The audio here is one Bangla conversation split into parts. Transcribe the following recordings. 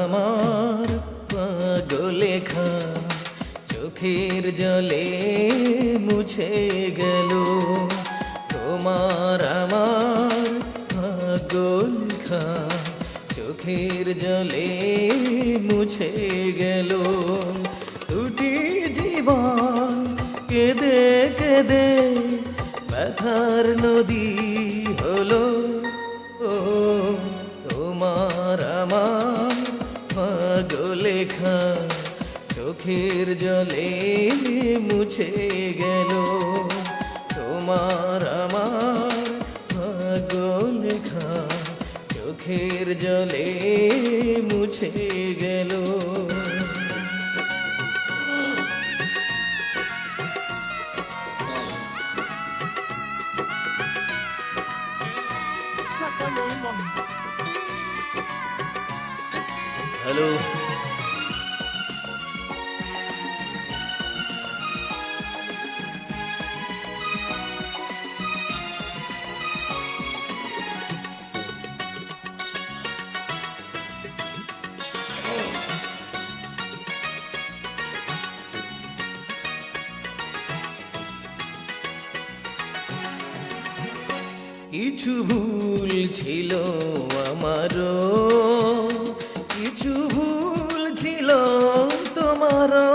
আমার পাগলেখা চোখের জলে মুছে গেল। তোমার আমার পাগলেখা চোখের জলে মুছে গেল। দুটি জীবন কেঁদে কেঁদে ব্যথার নদী হলো। ও তোমার আমার পাগলেখা চোখের জলে মুছে গেল। তোমার আমার পাগলেখা চোখের জলে মুছে গেল। হ্যালো, কিছু ভুল ছিল আমারও, কিছু ভুল ছিল তোমারও।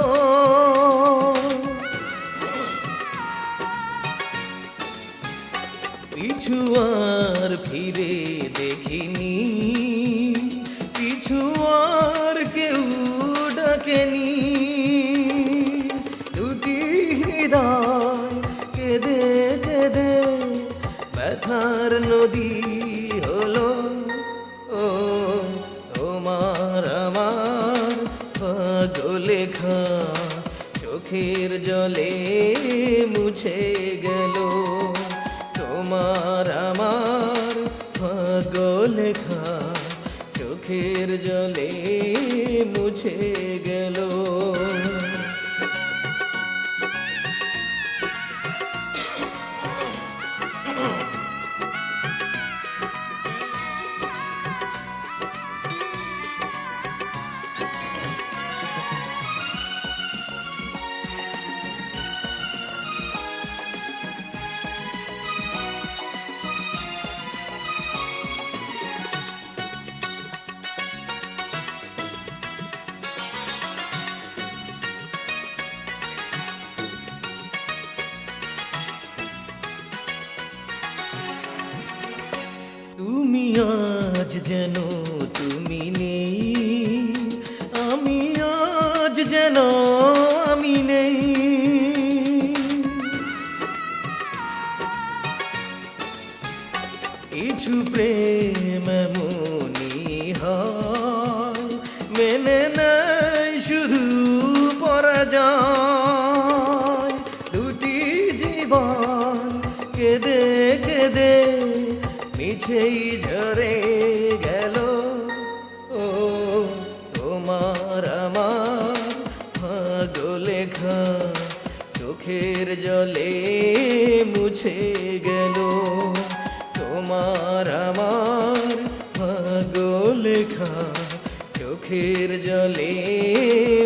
পিছু আর ফিরে দেখিনি, পিছু আর কেউ ডাকেনি। দুটি হৃদয় কেঁদে কেঁদে ব্যথার নদী হলো। ও তোমার আমার পাগলেখা চোখের জলে মুছে গেল। তোমার আমার পাগলেখা চোখের জলে মুছে গেল। তুমি আজ যেন তুমি নেই, আমি আজ যেন আমি নেই। কিছু প্রেম এমনি হয় মেনে নেয় শুধু পরাজয়। দুটি জীবন কেঁদে কেঁদে মিছেই ঝরে গেল। ও তোমার আমার পাগলেখা চোখের জলে মুছে গেল। তোমার আমার পাগলেখা চোখের জলে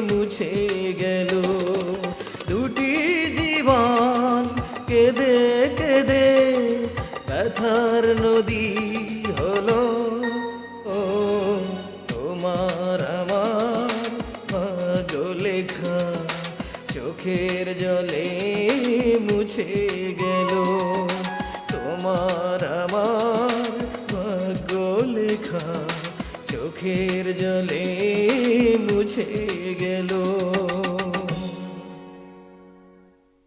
মুছে গেল। দুটি জীবন কেঁদে কেঁদে ব্যথার নদী